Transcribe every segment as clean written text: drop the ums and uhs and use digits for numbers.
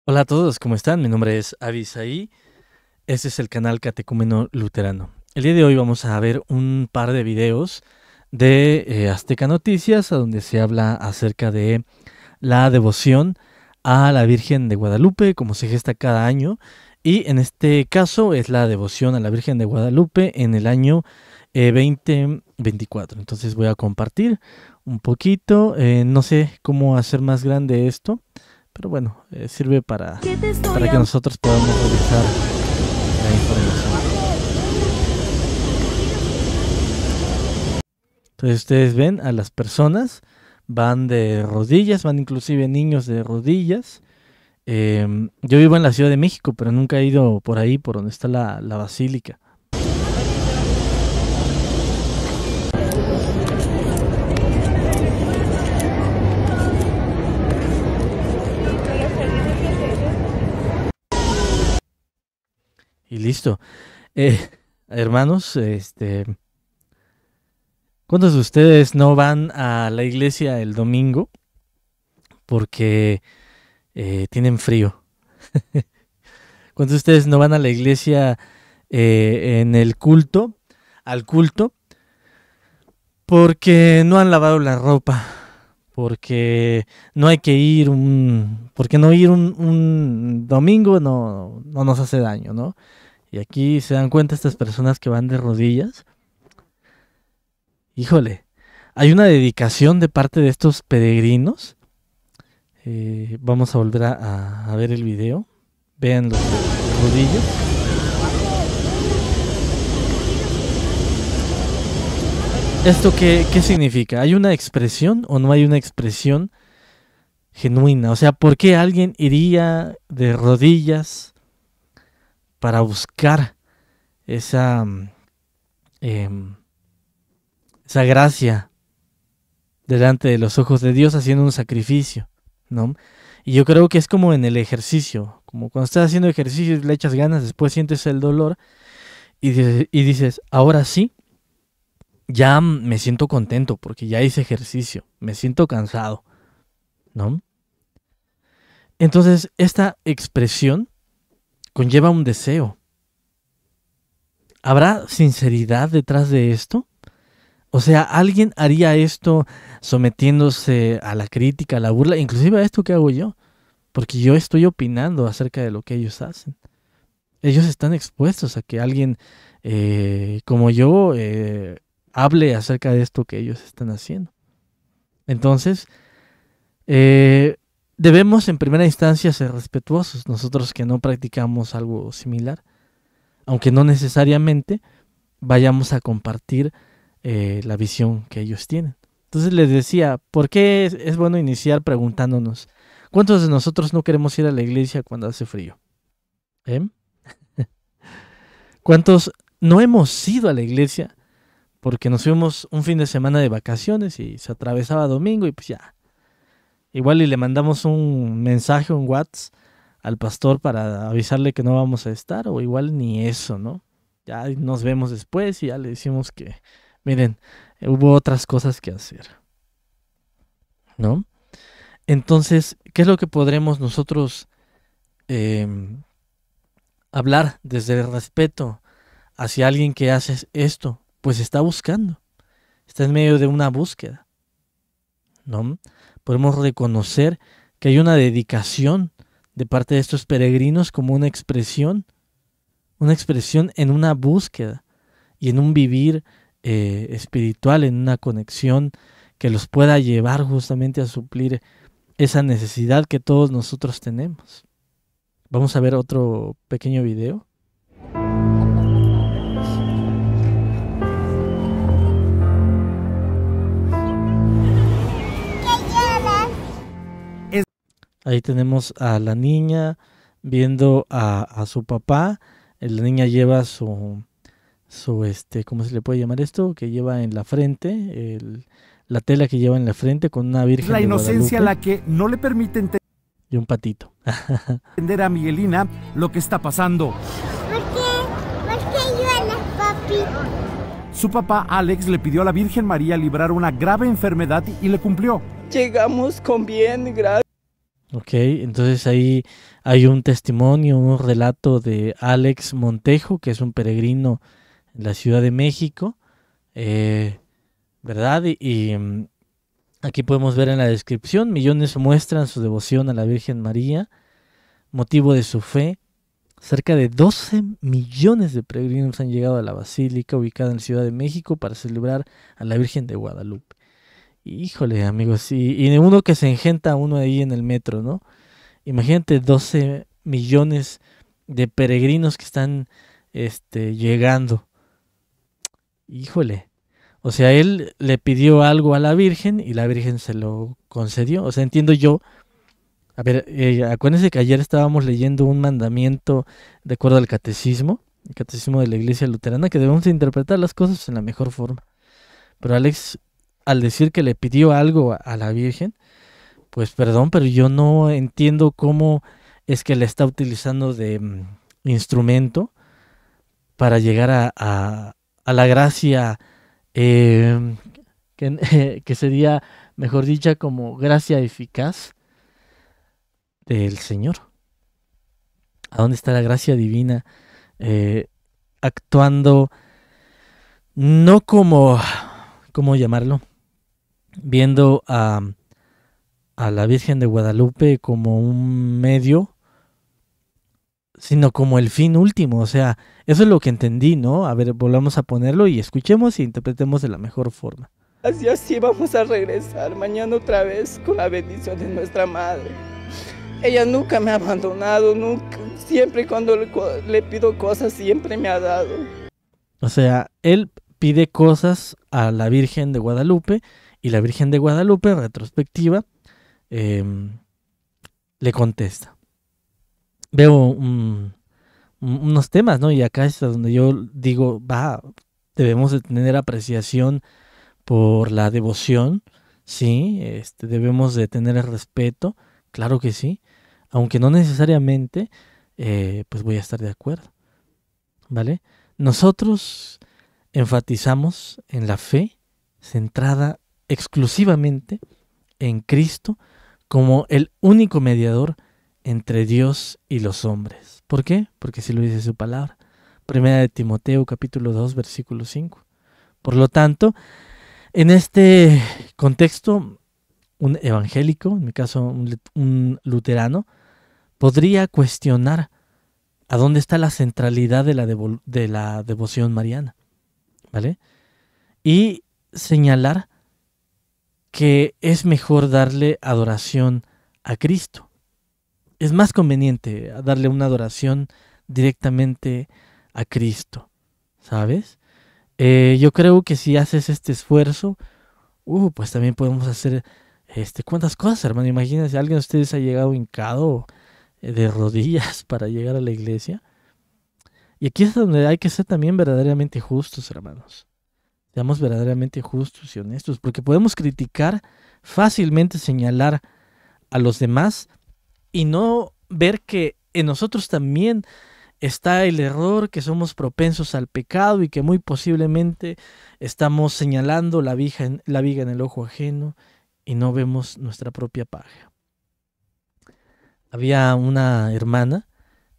Hola a todos, ¿cómo están? Mi nombre es Avisaí. Este es el canal Catecúmeno Luterano. El día de hoy vamos a ver un par de videos de Azteca Noticias, a donde se habla acerca de la devoción a la Virgen de Guadalupe, como se gesta cada año. Y en este caso es la devoción a la Virgen de Guadalupe en el año 2024. Entonces voy a compartir un poquito. No sé cómo hacer más grande esto. Pero bueno, sirve para que nosotros podamos revisar la información. Entonces ustedes ven a las personas, van de rodillas, van inclusive niños de rodillas. Yo vivo en la Ciudad de México, pero nunca he ido por ahí, por donde está la basílica. Y listo. Eh, Hermanos, ¿cuántos de ustedes no van a la iglesia el domingo porque tienen frío? ¿Cuántos de ustedes no van a la iglesia en el culto, al culto, porque no han lavado la ropa? Porque no hay que ir porque no ir un domingo no nos hace daño, ¿no? Y aquí se dan cuenta estas personas que van de rodillas. Híjole, hay una dedicación de parte de estos peregrinos. Vamos a volver a ver el video. Vean los de rodillas. ¿Esto qué significa? ¿Hay una expresión o no hay una expresión genuina? O sea, ¿por qué alguien iría de rodillas para buscar esa, em, esa gracia delante de los ojos de Dios haciendo un sacrificio, ¿no? Y yo creo que es como en el ejercicio, como cuando estás haciendo ejercicio y le echas ganas, después sientes el dolor y dices, ahora sí, ya me siento contento porque ya hice ejercicio, me siento cansado, ¿no? Entonces, esta expresión conlleva un deseo. ¿Habrá sinceridad detrás de esto? O sea, ¿alguien haría esto sometiéndose a la crítica, a la burla, inclusive a esto que hago yo? Porque yo estoy opinando acerca de lo que ellos hacen. Ellos están expuestos a que alguien como yo hable acerca de esto que ellos están haciendo. Entonces, debemos en primera instancia ser respetuosos, nosotros que no practicamos algo similar, aunque no necesariamente vayamos a compartir la visión que ellos tienen. Entonces les decía, ¿por qué es bueno iniciar preguntándonos, ¿cuántos de nosotros no queremos ir a la iglesia cuando hace frío? ¿Eh? ¿Cuántos no hemos ido a la iglesia porque nos fuimos un fin de semana de vacaciones y se atravesaba domingo y pues ya? Igual y le mandamos un mensaje, un WhatsApp al pastor para avisarle que no vamos a estar, o igual ni eso, ¿no? Ya nos vemos después y ya le decimos que, miren, hubo otras cosas que hacer, ¿no? Entonces, ¿qué es lo que podremos nosotros eh, hablar desde el respeto hacia alguien que hace esto? Pues está buscando, está en medio de una búsqueda, ¿no? Podemos reconocer que hay una dedicación de parte de estos peregrinos como una expresión en una búsqueda y en un vivir espiritual, en una conexión que los pueda llevar justamente a suplir esa necesidad que todos nosotros tenemos. Vamos a ver otro pequeño video. Ahí tenemos a la niña viendo a su papá. La niña lleva su ¿cómo se le puede llamar esto? Que lleva en la frente, la tela que lleva en la frente con una virgen de Guadalupe. Es la inocencia la que no le permite y un patito. entender a Miguelina lo que está pasando. ¿Por qué lloras, papi? Su papá Alex le pidió a la Virgen María librar una grave enfermedad y le cumplió. Llegamos con bien, gracias. Ok, entonces ahí hay un testimonio, un relato de Alex Montejo, que es un peregrino en la Ciudad de México, eh, ¿verdad? Aquí podemos ver en la descripción, millones muestran su devoción a la Virgen María, motivo de su fe. Cerca de 12 millones de peregrinos han llegado a la basílica ubicada en la Ciudad de México para celebrar a la Virgen de Guadalupe. Híjole, amigos, y uno que se engenta uno ahí en el metro, ¿no? Imagínate 12 millones de peregrinos que están llegando. Híjole. O sea, él le pidió algo a la Virgen y la Virgen se lo concedió. O sea, entiendo yo. A ver, acuérdense que ayer estábamos leyendo un mandamiento de acuerdo al catecismo, el catecismo de la Iglesia Luterana, que debemos interpretar las cosas en la mejor forma. Pero Alex, al decir que le pidió algo a la Virgen, pues perdón, pero yo no entiendo cómo es que le está utilizando de instrumento para llegar a la gracia que sería, mejor dicha, como gracia eficaz del Señor. ¿A dónde está la gracia divina eh, actuando no como, ¿cómo llamarlo? Viendo a la Virgen de Guadalupe como un medio, sino como el fin último. O sea, eso es lo que entendí, ¿no? A ver, volvamos a ponerlo y escuchemos e interpretemos de la mejor forma. Así vamos a regresar mañana otra vez con la bendición de nuestra madre. Ella nunca me ha abandonado, nunca, siempre cuando le pido cosas, siempre me ha dado. O sea, él pide cosas a la Virgen de Guadalupe y la Virgen de Guadalupe, en retrospectiva, le contesta. Veo unos temas, ¿no? Y acá es donde yo digo, debemos de tener apreciación por la devoción, sí, debemos de tener el respeto, claro que sí, aunque no necesariamente, pues voy a estar de acuerdo, ¿vale? Nosotros enfatizamos en la fe centrada exclusivamente en Cristo como el único mediador entre Dios y los hombres. ¿Por qué? Porque así lo dice su palabra. Primera de Timoteo, capítulo 2, versículo 5. Por lo tanto, en este contexto, un evangélico, en mi caso un luterano, podría cuestionar a dónde está la centralidad de la devoción mariana, ¿vale? Y señalar que es mejor darle adoración a Cristo. Es más conveniente darle una adoración directamente a Cristo, ¿sabes? Yo creo que si haces este esfuerzo, pues también podemos hacer cuántas cosas, hermano. Imagínense, alguien de ustedes ha llegado hincado de rodillas para llegar a la iglesia. Y aquí es donde hay que ser también verdaderamente justos, hermanos. Seamos verdaderamente justos y honestos, porque podemos criticar, fácilmente señalar a los demás y no ver que en nosotros también está el error, que somos propensos al pecado y que muy posiblemente estamos señalando la viga en el ojo ajeno y no vemos nuestra propia paja. Había una hermana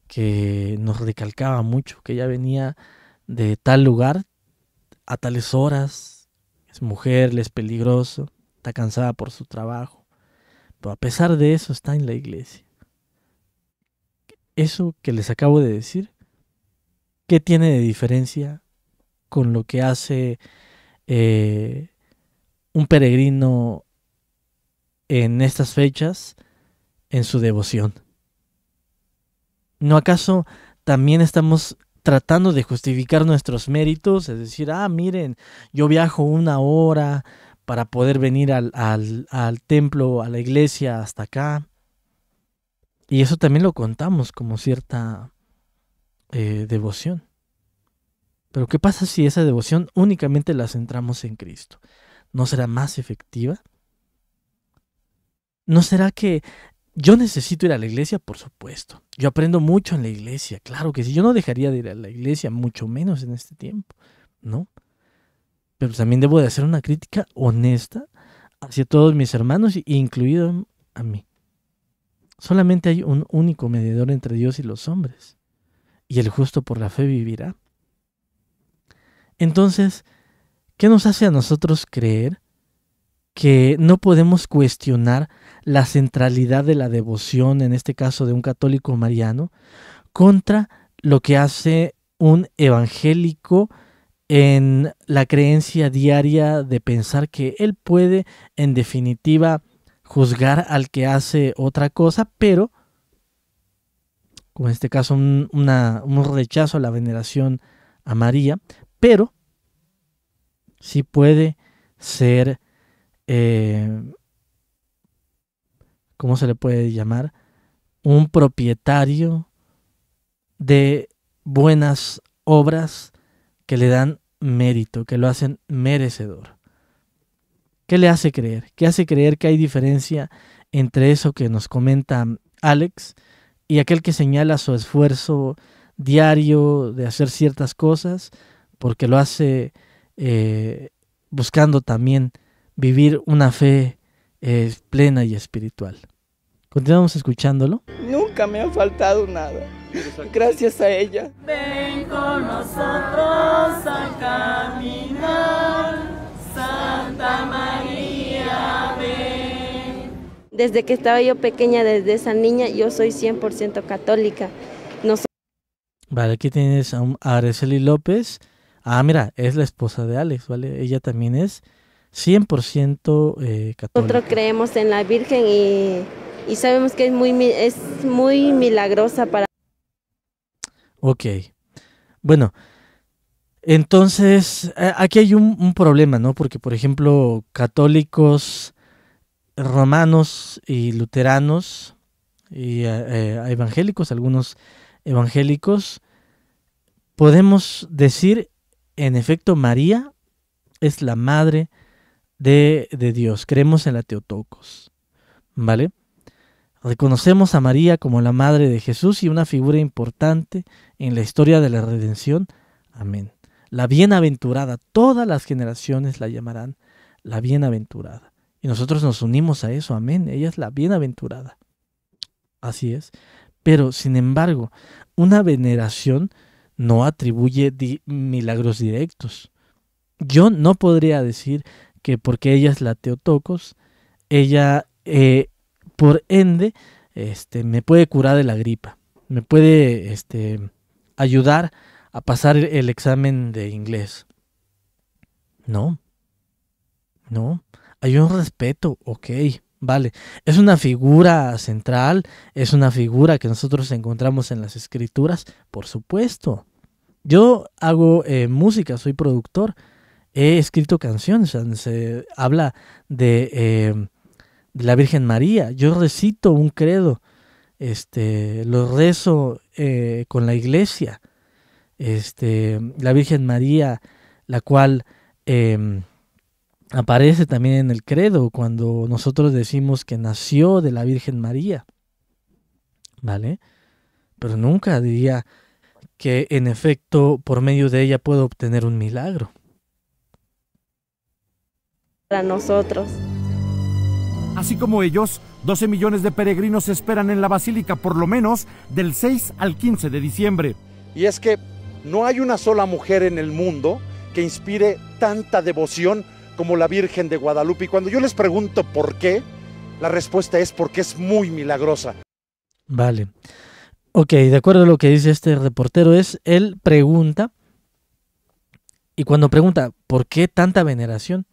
que nos recalcaba mucho, que ella venía de tal lugar a tales horas, es mujer, le es peligroso, está cansada por su trabajo, pero a pesar de eso está en la iglesia. Eso que les acabo de decir, ¿qué tiene de diferencia con lo que hace un peregrino en estas fechas en su devoción? ¿No acaso también estamos tratando de justificar nuestros méritos? Es decir, miren, yo viajo 1 hora para poder venir al templo, a la iglesia, hasta acá. Y eso también lo contamos como cierta devoción. Pero ¿qué pasa si esa devoción únicamente la centramos en Cristo? ¿No será más efectiva? ¿No será que yo necesito ir a la iglesia? Por supuesto. Yo aprendo mucho en la iglesia, claro que sí. Yo no dejaría de ir a la iglesia, mucho menos en este tiempo, ¿no? Pero también debo de hacer una crítica honesta hacia todos mis hermanos, incluido a mí. Solamente hay un único mediador entre Dios y los hombres, y el justo por la fe vivirá. Entonces, ¿qué nos hace a nosotros creer que no podemos cuestionar la centralidad de la devoción, en este caso de un católico mariano, contra lo que hace un evangélico en la creencia diaria de pensar que él puede, en definitiva, juzgar al que hace otra cosa, pero, como en este caso, un rechazo a la veneración a María, pero sí puede ser, ¿cómo se le puede llamar? Un propietario de buenas obras que le dan mérito, que lo hacen merecedor. ¿Qué le hace creer? ¿Qué hace creer que hay diferencia entre eso que nos comenta Alex y aquel que señala su esfuerzo diario de hacer ciertas cosas porque lo hace buscando también vivir una fe plena y espiritual? Continuamos escuchándolo. Nunca me ha faltado nada, gracias a ella. Ven con nosotros a caminar, Santa María, ven. Desde que estaba yo pequeña, desde esa niña, yo soy 100% católica. Vale, aquí tienes a Araceli López. Ah, mira, es la esposa de Alex, ¿vale? Ella también es 100% católica. Nosotros creemos en la Virgen y sabemos que es muy milagrosa para... Ok. Bueno, entonces aquí hay un problema, ¿no? Porque, por ejemplo, católicos romanos y luteranos y evangélicos, algunos evangélicos, podemos decir, en efecto, María es la madre de Dios. Creemos en la Teotocos, ¿vale? Reconocemos a María como la madre de Jesús y una figura importante en la historia de la redención. Amén. La bienaventurada, todas las generaciones la llamarán la bienaventurada. Y nosotros nos unimos a eso, amén. Ella es la bienaventurada. Así es. Pero, sin embargo, una veneración no atribuye milagros directos. Yo no podría decir que porque ella es la Teotocos, ella... por ende, me puede curar de la gripa, me puede ayudar a pasar el examen de inglés. No, hay un respeto, ok, vale. Es una figura central, es una figura que nosotros encontramos en las escrituras, por supuesto. Yo hago música, soy productor, he escrito canciones donde se habla de la Virgen María. Yo recito un credo, lo rezo con la iglesia, la Virgen María, la cual aparece también en el credo cuando nosotros decimos que nació de la Virgen María, ¿vale? Pero nunca diría que en efecto por medio de ella puedo obtener un milagro. Para nosotros. Así como ellos, 12 millones de peregrinos esperan en la Basílica por lo menos del 6 al 15 de diciembre. Y es que no hay una sola mujer en el mundo que inspire tanta devoción como la Virgen de Guadalupe. Y cuando yo les pregunto por qué, la respuesta es porque es muy milagrosa. Vale. Ok, de acuerdo a lo que dice este reportero, él pregunta, y cuando pregunta, ¿por qué tanta veneración?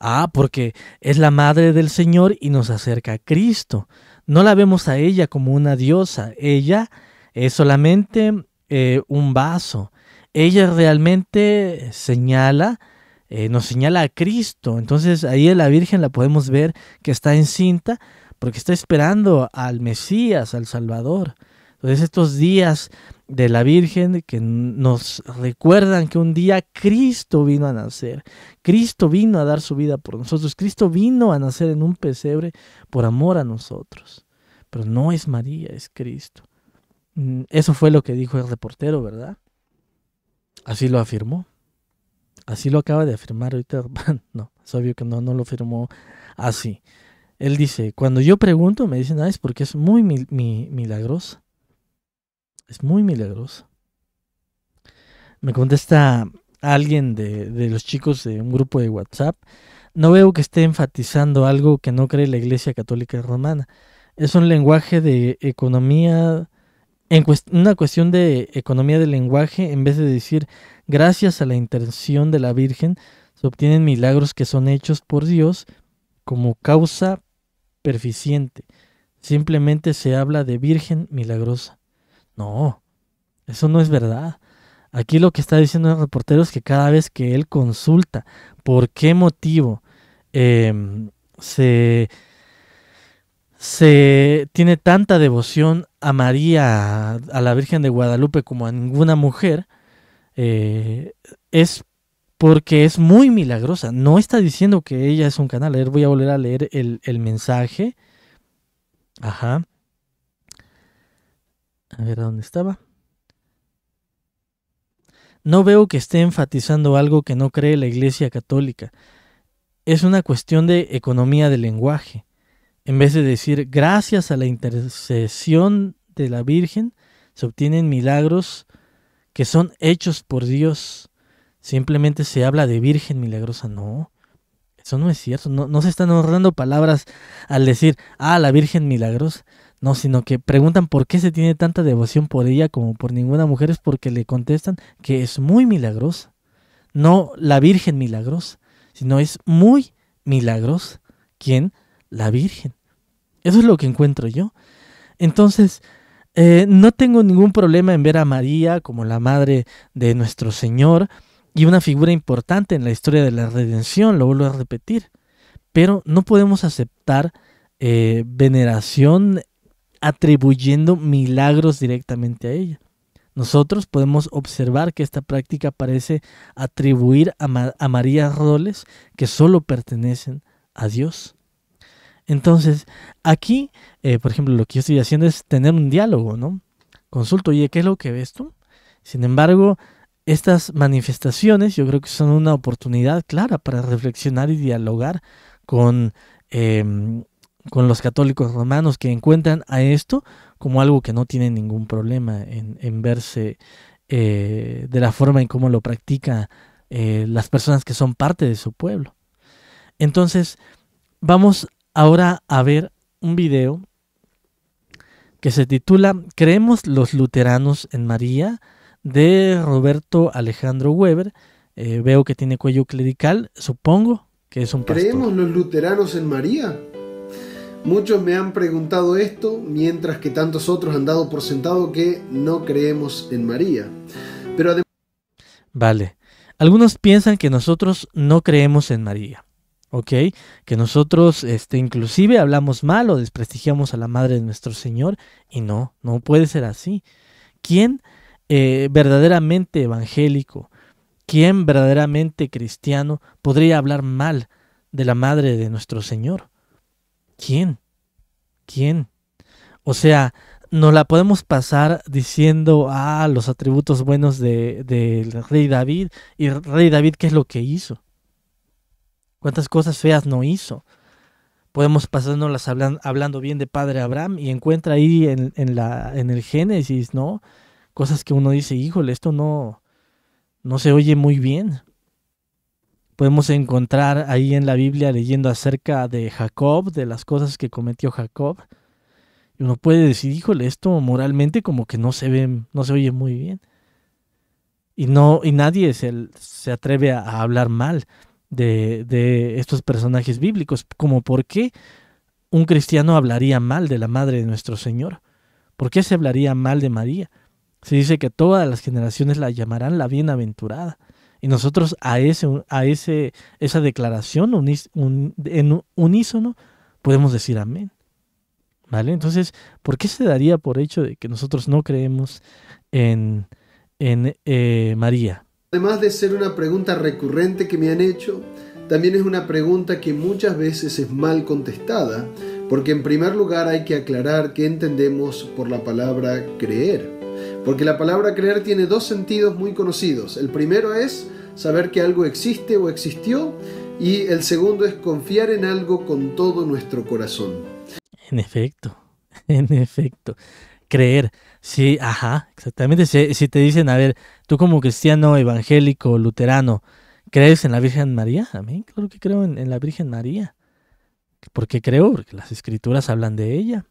Ah, porque es la madre del Señor y nos acerca a Cristo. No la vemos a ella como una diosa. Ella es solamente un vaso. Ella realmente nos señala a Cristo. Entonces ahí a la Virgen la podemos ver que está encinta porque está esperando al Mesías, al Salvador. Entonces estos días de la Virgen que nos recuerdan que un día Cristo vino a nacer, Cristo vino a dar su vida por nosotros, Cristo vino a nacer en un pesebre por amor a nosotros, pero no es María, es Cristo. Eso fue lo que dijo el reportero, ¿verdad? Así lo afirmó, así lo acaba de afirmar ahorita. No, es obvio que no lo afirmó así. Él dice, cuando yo pregunto, me dicen, es porque es muy milagrosa. Es muy milagrosa. Me contesta alguien de los chicos de un grupo de WhatsApp. No veo que esté enfatizando algo que no cree la Iglesia Católica Romana. Es un lenguaje de economía, una cuestión de economía del lenguaje, en vez de decir, gracias a la intercesión de la Virgen, se obtienen milagros que son hechos por Dios como causa perficiente. Simplemente se habla de Virgen milagrosa. No, eso no es verdad. Aquí lo que está diciendo el reportero es que cada vez que él consulta por qué motivo se tiene tanta devoción a María, a la Virgen de Guadalupe, como a ninguna mujer, es porque es muy milagrosa. No está diciendo que ella es un canal. A ver, voy a volver a leer el mensaje. Ajá. A ver, ¿a dónde estaba? No veo que esté enfatizando algo que no cree la Iglesia Católica. Es una cuestión de economía del lenguaje. En vez de decir, gracias a la intercesión de la Virgen, se obtienen milagros que son hechos por Dios. Simplemente se habla de Virgen milagrosa. No, eso no es cierto. No se están ahorrando palabras al decir, la Virgen milagrosa. No, sino que preguntan por qué se tiene tanta devoción por ella como por ninguna mujer, es porque le contestan que es muy milagrosa. No la Virgen milagrosa, sino es muy milagrosa. ¿Quién? La Virgen. Eso es lo que encuentro yo. Entonces, no tengo ningún problema en ver a María como la madre de nuestro Señor y una figura importante en la historia de la redención, lo vuelvo a repetir. Pero no podemos aceptar veneración atribuyendo milagros directamente a ella. Nosotros podemos observar que esta práctica parece atribuir a María roles que solo pertenecen a Dios. Entonces, aquí, por ejemplo, lo que yo estoy haciendo es tener un diálogo, ¿no? Consulto, oye, ¿qué es lo que ves tú? Sin embargo, estas manifestaciones yo creo que son una oportunidad clara para reflexionar y dialogar con los católicos romanos, que encuentran a esto como algo que no tiene ningún problema en verse de la forma en cómo lo practican las personas que son parte de su pueblo. Entonces, vamos ahora a ver un video que se titula ¿Creemos los luteranos en María?, de Roberto Alejandro Weber. Veo que tiene cuello clerical, supongo que es un pastor. ¿Creemos los luteranos en María? Muchos me han preguntado esto, mientras que tantos otros han dado por sentado que no creemos en María. Pero además... Vale. Algunos piensan que nosotros no creemos en María, ¿ok? Que nosotros inclusive hablamos mal o desprestigiamos a la madre de nuestro Señor, y no puede ser así. ¿Quién verdaderamente evangélico, quién verdaderamente cristiano podría hablar mal de la madre de nuestro Señor? ¿Quién? O sea, nos la podemos pasar diciendo los atributos buenos del rey David. ¿Y el rey David qué es lo que hizo? ¿Cuántas cosas feas no hizo? Podemos pasárnoslas hablando bien de padre Abraham y encuentra ahí en el Génesis, ¿no? Cosas que uno dice, híjole, esto no se oye muy bien. Podemos encontrar ahí en la Biblia leyendo acerca de Jacob, de las cosas que cometió Jacob. Y uno puede decir, híjole, esto moralmente como que no se oye muy bien. Y nadie se atreve a hablar mal de estos personajes bíblicos. Como por qué un cristiano hablaría mal de la madre de nuestro Señor. ¿Por qué se hablaría mal de María? Se dice que todas las generaciones la llamarán la bienaventurada. Y nosotros a esa declaración en unísono podemos decir amén. ¿Vale? Entonces, ¿por qué se daría por hecho de que nosotros no creemos en María? Además de ser una pregunta recurrente que me han hecho, también es una pregunta que muchas veces es mal contestada, porque en primer lugar hay que aclarar qué entendemos por la palabra creer. Porque la palabra creer tiene dos sentidos muy conocidos. El primero es saber que algo existe o existió, Y el segundo es confiar en algo con todo nuestro corazón. En efecto, en efecto. Creer, sí, ajá, exactamente. Si te dicen, a ver, tú como cristiano, evangélico, luterano, ¿crees en la Virgen María? Amén, claro que creo en la Virgen María. ¿Por qué creo? Porque las escrituras hablan de ella.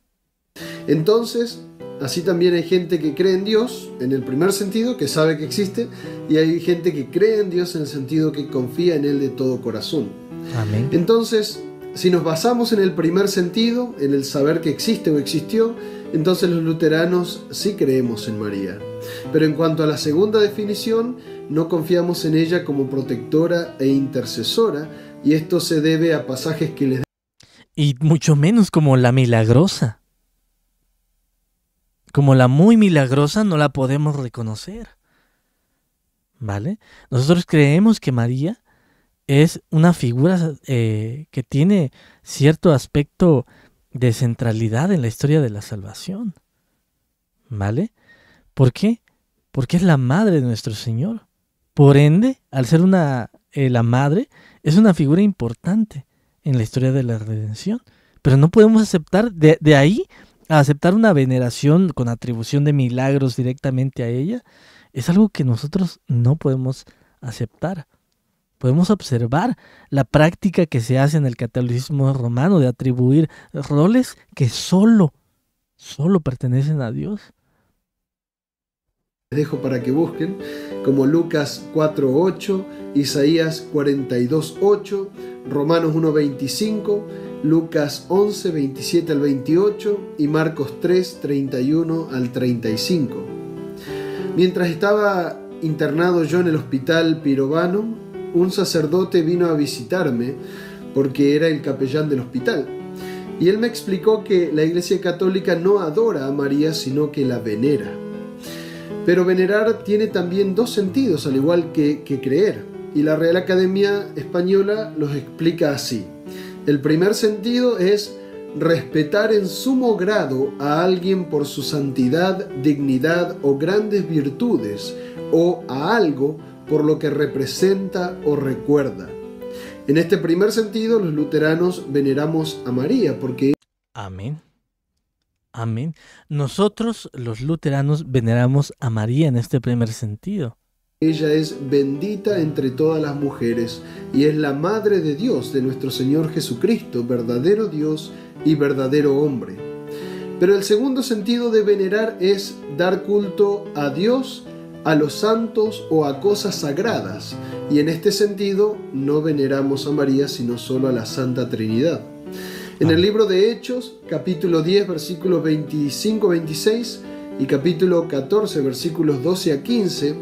Entonces, así también hay gente que cree en Dios, en el primer sentido, que sabe que existe, y hay gente que cree en Dios en el sentido que confía en Él de todo corazón. Amén. Entonces, si nos basamos en el primer sentido, en el saber que existe o existió, entonces los luteranos sí creemos en María. Pero en cuanto a la segunda definición, no confiamos en ella como protectora e intercesora, y esto se debe a pasajes que les... Y mucho menos como la milagrosa. Como la muy milagrosa no la podemos reconocer. ¿Vale? Nosotros creemos que María es una figura que tiene cierto aspecto de centralidad en la historia de la salvación. ¿Vale? ¿Por qué? Porque es la madre de nuestro Señor. Por ende, al ser la madre, es una figura importante en la historia de la redención. Pero no podemos aceptar, de ahí a aceptar una veneración con atribución de milagros directamente a ella, es algo que nosotros no podemos aceptar. Podemos observar la práctica que se hace en el catolicismo romano de atribuir roles que solo pertenecen a Dios. Les dejo para que busquen, como Lucas 4:8, Isaías 42:8, Romanos 1:25, Lucas 11:27 al 28 y Marcos 3:31 al 35. Mientras estaba internado yo en el hospital Pirovano, un sacerdote vino a visitarme porque era el capellán del hospital. Y él me explicó que la Iglesia Católica no adora a María, sino que la venera. Pero venerar tiene también dos sentidos, al igual que creer. Y la Real Academia Española los explica así. El primer sentido es respetar en sumo grado a alguien por su santidad, dignidad o grandes virtudes, o a algo por lo que representa o recuerda. En este primer sentido, los luteranos veneramos a María porque... Amén. Amén. Nosotros, los luteranos, veneramos a María en este primer sentido. Ella es bendita entre todas las mujeres y es la Madre de Dios, de nuestro Señor Jesucristo, verdadero Dios y verdadero hombre. Pero el segundo sentido de venerar es dar culto a Dios, a los santos o a cosas sagradas. Y en este sentido no veneramos a María, sino solo a la Santa Trinidad. En el libro de Hechos, capítulo 10, versículos 25-26 y capítulo 14, versículos 12 a 15,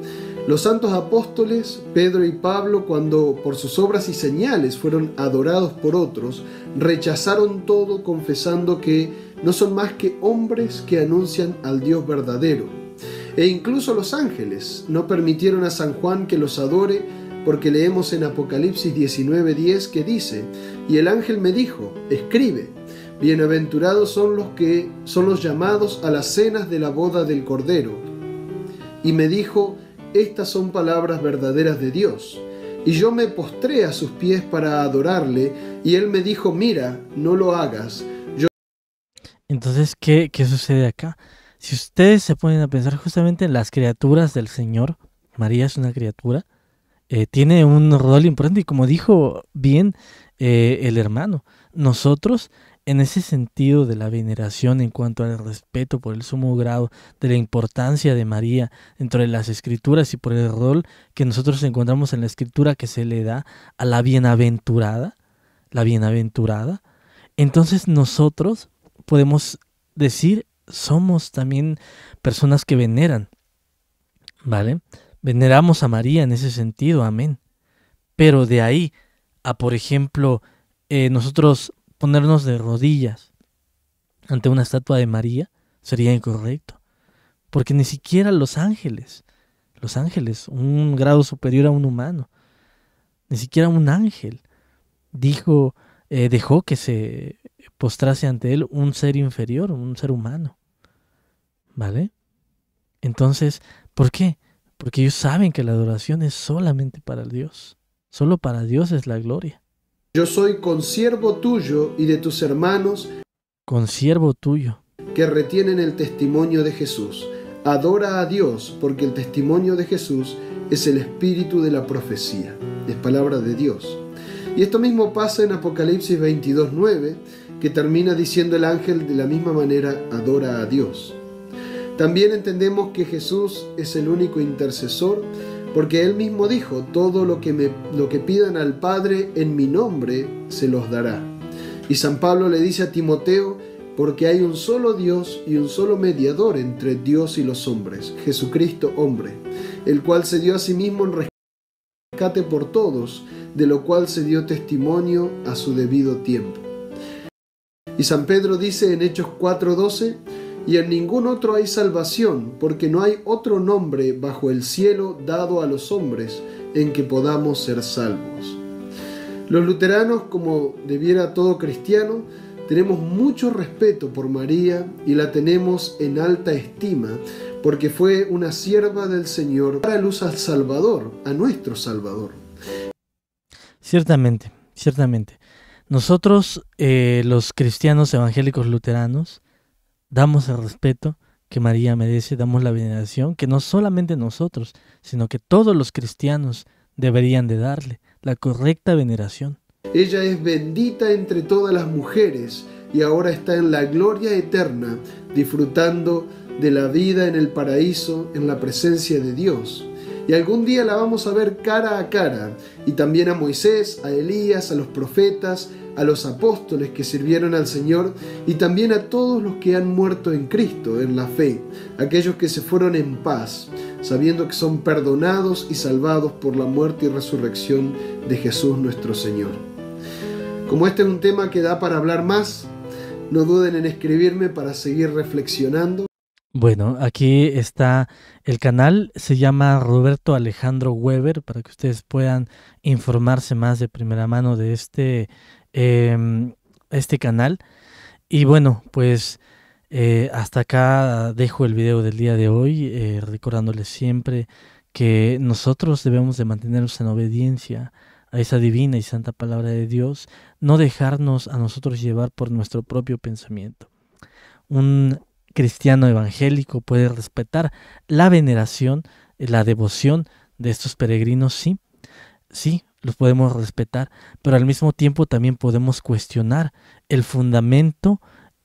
los santos apóstoles, Pedro y Pablo, cuando por sus obras y señales fueron adorados por otros, rechazaron todo confesando que no son más que hombres que anuncian al Dios verdadero. E incluso los ángeles no permitieron a San Juan que los adore, porque leemos en Apocalipsis 19:10 que dice: y el ángel me dijo, escribe, bienaventurados son los llamados a las cenas de la boda del Cordero. Y me dijo, estas son palabras verdaderas de Dios. Y yo me postré a sus pies para adorarle, y él me dijo, mira, no lo hagas. Entonces, ¿qué sucede acá? Si ustedes se ponen a pensar justamente en las criaturas del Señor, María es una criatura, tiene un rol importante, y como dijo bien el hermano, nosotros en ese sentido de la veneración en cuanto al respeto por el sumo grado de la importancia de María dentro de las escrituras y por el rol que nosotros encontramos en la escritura que se le da a la bienaventurada, entonces nosotros podemos decir somos también personas que veneran, ¿vale? Veneramos a María en ese sentido, amén. Pero de ahí a, por ejemplo, nosotros ponernos de rodillas ante una estatua de María sería incorrecto, porque ni siquiera los ángeles, un grado superior a un humano, ni siquiera un ángel dejó que se postrase ante él un ser inferior, un ser humano, ¿vale? Entonces, ¿por qué? Porque ellos saben que la adoración es solamente para Dios, solo para Dios es la gloria. Yo soy consiervo tuyo y de tus hermanos, consiervo tuyo, que retienen el testimonio de Jesús. Adora a Dios, porque el testimonio de Jesús es el espíritu de la profecía. Es palabra de Dios. Y esto mismo pasa en Apocalipsis 22:9, que termina diciendo el ángel de la misma manera, adora a Dios. También entendemos que Jesús es el único intercesor, porque Él mismo dijo, todo lo que pidan al Padre en mi nombre, se los dará. Y San Pablo le dice a Timoteo, porque hay un solo Dios y un solo mediador entre Dios y los hombres, Jesucristo hombre, el cual se dio a sí mismo en rescate por todos, de lo cual se dio testimonio a su debido tiempo. Y San Pedro dice en Hechos 4:12, y en ningún otro hay salvación, porque no hay otro nombre bajo el cielo dado a los hombres en que podamos ser salvos. Los luteranos, como debiera todo cristiano, tenemos mucho respeto por María y la tenemos en alta estima, porque fue una sierva del Señor para luz al Salvador, a nuestro Salvador. Ciertamente, ciertamente. Nosotros, los cristianos evangélicos luteranos, damos el respeto que María merece, damos la veneración que no solamente nosotros, sino que todos los cristianos deberían de darle, la correcta veneración. Ella es bendita entre todas las mujeres y ahora está en la gloria eterna, disfrutando de la vida en el paraíso, en la presencia de Dios. Y algún día la vamos a ver cara a cara, y también a Moisés, a Elías, a los profetas, a los apóstoles que sirvieron al Señor, y también a todos los que han muerto en Cristo, en la fe, aquellos que se fueron en paz, sabiendo que son perdonados y salvados por la muerte y resurrección de Jesús nuestro Señor. Como este es un tema que da para hablar más, no duden en escribirme para seguir reflexionando. Bueno, aquí está el canal, se llama Roberto Alejandro Weber, para que ustedes puedan informarse más de primera mano de este canal. Y bueno, pues hasta acá dejo el video del día de hoy, recordándoles siempre que nosotros debemos de mantenernos en obediencia a esa divina y santa palabra de Dios, no dejarnos a nosotros llevar por nuestro propio pensamiento. Un cristiano evangélico puede respetar la veneración, la devoción de estos peregrinos, sí, los podemos respetar, pero al mismo tiempo también podemos cuestionar el fundamento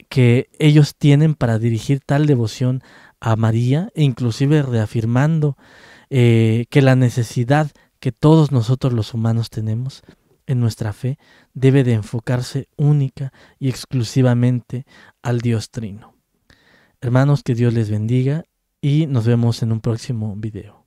que ellos tienen para dirigir tal devoción a María, e inclusive reafirmando que la necesidad que todos nosotros los humanos tenemos en nuestra fe debe de enfocarse única y exclusivamente al Dios Trino. Hermanos, que Dios les bendiga y nos vemos en un próximo video.